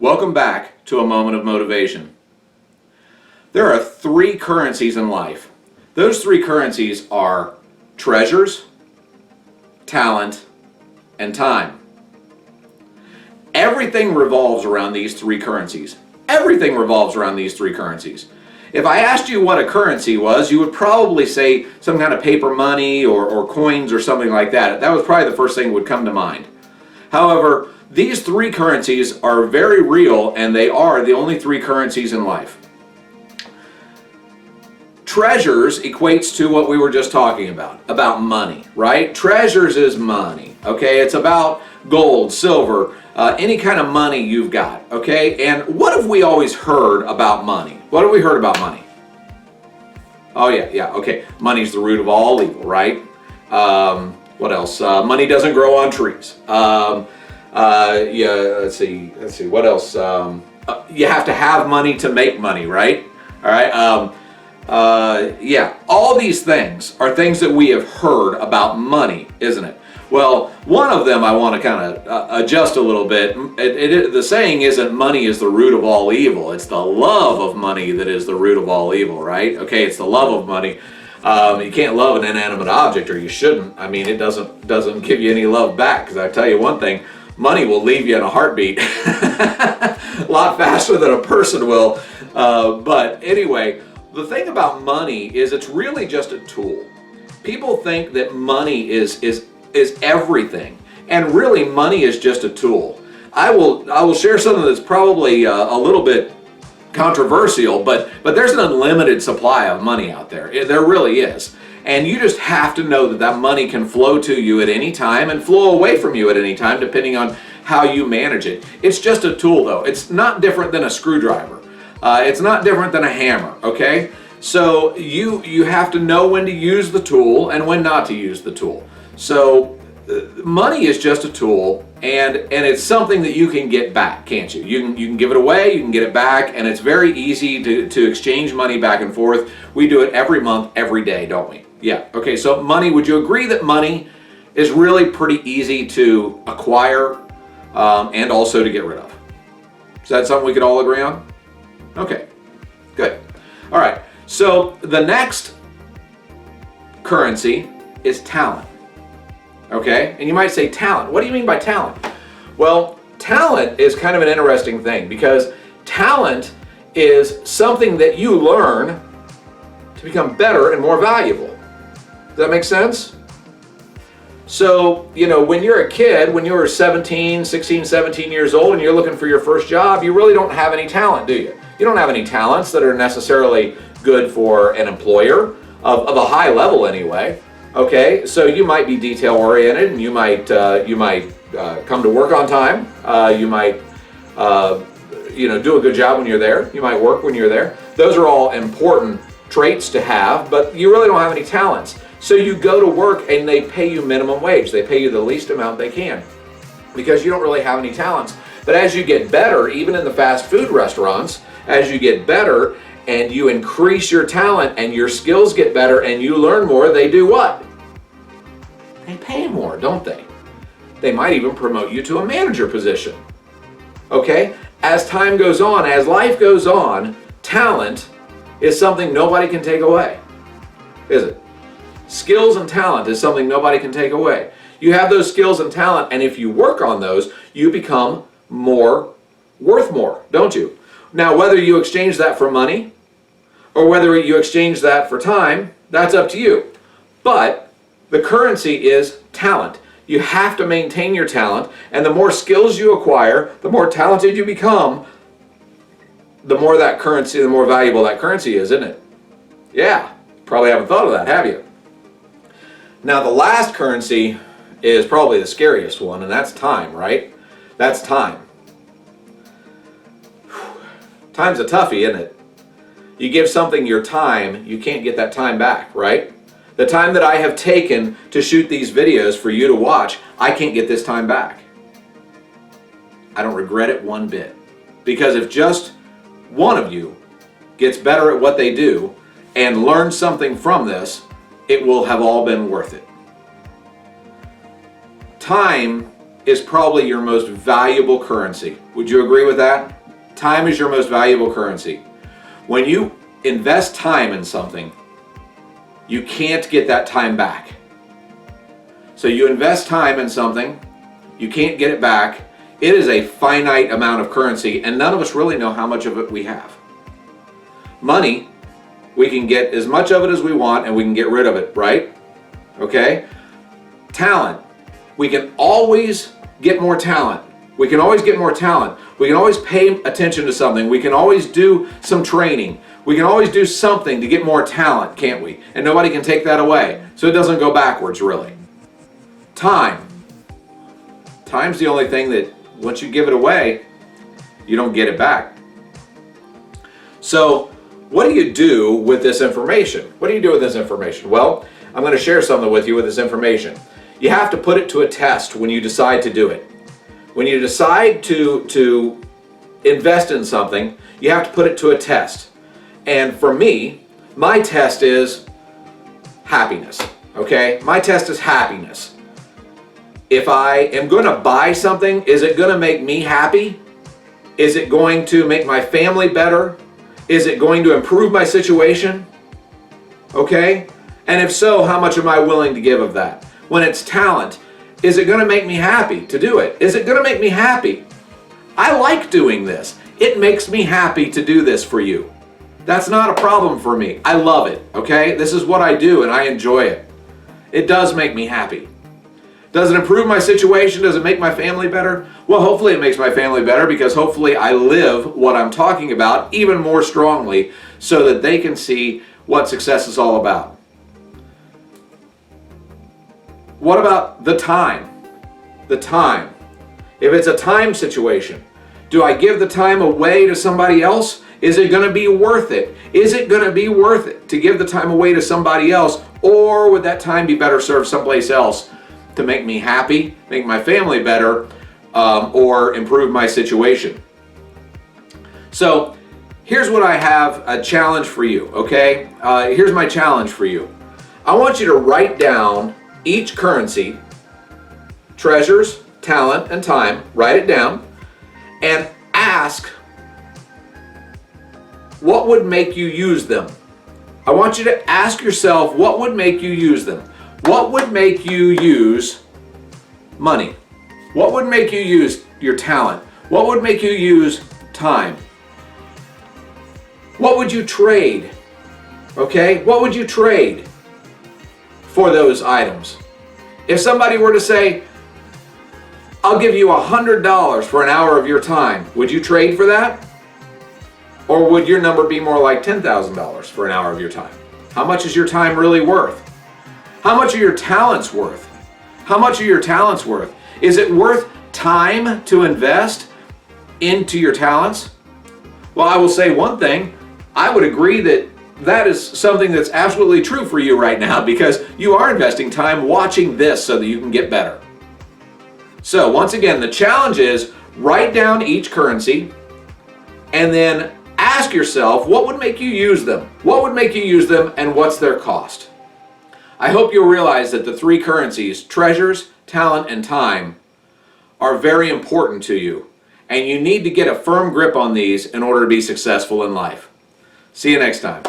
Welcome back to A Moment of Motivation. There are three currencies in life. Those three currencies are treasures, talent, and time. Everything revolves around these three currencies. Everything revolves around these three currencies. If I asked you what a currency was, you would probably say some kind of paper money or coins or something like that. That was probably the first thing that would come to mind. However, these three currencies are very real, and they are the only three currencies in life. Treasures equates to what we were just talking about money, right? Treasures is money, okay? It's about gold, silver, any kind of money you've got, okay? And what have we always heard about money? What have we heard about money? Oh yeah, okay. Money's the root of all evil, right? What else? Money doesn't grow on trees. Let's see, what else? You have to have money to make money, right? All right. All these things are things that we have heard about money, isn't it? Well, one of them I want to kind of adjust a little bit. The saying isn't money is the root of all evil. It's the love of money that is the root of all evil, right? Okay, it's the love of money. You can't love an inanimate object, or you shouldn't. I mean, it doesn't give you any love back, because I tell you one thing, money will leave you in a heartbeat a lot faster than a person will. But anyway, the thing about money is it's really just a tool. People think that money is everything, and really money is just a tool. I will share something that's probably a little bit controversial, but there's an unlimited supply of money out there. There really is. And you just have to know that money can flow to you at any time and flow away from you at any time, depending on how you manage it. It's just a tool, though. It's not different than a screwdriver. It's not different than a hammer, okay? So you have to know when to use the tool and when not to use the tool. So money is just a tool, and it's something that you can get back, can't you? You can give it away, you can get it back, and it's very easy to exchange money back and forth. We do it every month, every day, don't we? Yeah, okay, so money, would you agree that money is really pretty easy to acquire and also to get rid of? Is that something we could all agree on? Okay, good. All right, so the next currency is talent. Okay, and you might say talent. What do you mean by talent? Well, talent is kind of an interesting thing, because talent is something that you learn to become better and more valuable. Does that make sense? So, when you're a kid, when you're 16, 17 years old and you're looking for your first job, you really don't have any talent, do you? You don't have any talents that are necessarily good for an employer, of a high level anyway. Okay, so you might be detail oriented, and you might come to work on time. You might do a good job when you're there. You might work when you're there. Those are all important traits to have, but you really don't have any talents. So you go to work and they pay you minimum wage. They pay you the least amount they can, because you don't really have any talents. But as you get better, even in the fast food restaurants, as you get better and you increase your talent and your skills get better and you learn more, they do what? They pay more, don't they? They might even promote you to a manager position. Okay? As time goes on, as life goes on, talent is something nobody can take away, is it? Skills and talent is something nobody can take away. You have those skills and talent, and if you work on those, you become worth more, don't you? Now, whether you exchange that for money or whether you exchange that for time, that's up to you. But the currency is talent. You have to maintain your talent, and the more skills you acquire, the more talented you become, the more that currency, the more valuable that currency is, isn't it? Yeah, probably haven't thought of that, have you? Now, the last currency is probably the scariest one, and that's time, right? That's time. Time's a toughie, isn't it? You give something your time, you can't get that time back, right? The time that I have taken to shoot these videos for you to watch, I can't get this time back. I don't regret it one bit. Because if just one of you gets better at what they do and learns something from this, it will have all been worth it. Time is probably your most valuable currency. Would you agree with that? Time is your most valuable currency. When you invest time in something, you can't get that time back. So you invest time in something, you can't get it back. It is a finite amount of currency, and none of us really know how much of it we have. Money, we can get as much of it as we want and we can get rid of it, right? Okay? Talent, we can always get more talent. We can always get more talent. We can always pay attention to something. We can always do some training. We can always do something to get more talent, can't we? And nobody can take that away. So it doesn't go backwards, really. Time. Time's the only thing that once you give it away, you don't get it back. So what do you do with this information? What do you do with this information? Well, I'm going to share something with you with this information. You have to put it to a test when you decide to do it. When you decide to invest in something, you have to put it to a test. And for me, my test is happiness. Okay? My test is happiness. If I am going to buy something, is it going to make me happy? Is it going to make my family better? Is it going to improve my situation? Okay? And if so, how much am I willing to give of that? When it's talent, is it going to make me happy to do it? Is it going to make me happy? I like doing this. It makes me happy to do this for you. That's not a problem for me. I love it, okay? This is what I do and I enjoy it. It does make me happy. Does it improve my situation? Does it make my family better? Well, hopefully it makes my family better because hopefully I live what I'm talking about even more strongly so that they can see what success is all about. What about the time? The time. If it's a time situation, do I give the time away to somebody else? Is it going to be worth it? Is it going to be worth it to give the time away to somebody else? Or would that time be better served someplace else to make me happy, make my family better, or improve my situation? So here's what I have a challenge for you, okay? Here's my challenge for you. I want you to write down each currency, treasures, talent, and time, write it down, and ask what would make you use them. I want you to ask yourself what would make you use them. What would make you use money? What would make you use your talent? What would make you use time? What would you trade? Okay, what would you trade for those items? If somebody were to say, I'll give you $100 for an hour of your time, would you trade for that? Or would your number be more like $10,000 for an hour of your time? How much is your time really worth? How much are your talents worth? How much are your talents worth? Is it worth time to invest into your talents? Well, I will say one thing. I would agree that that is something that's absolutely true for you right now because you are investing time watching this so that you can get better. So once again, the challenge is write down each currency and then ask yourself what would make you use them? What would make you use them and what's their cost? I hope you'll realize that the three currencies, treasures, talent, and time, are very important to you. And you need to get a firm grip on these in order to be successful in life. See you next time.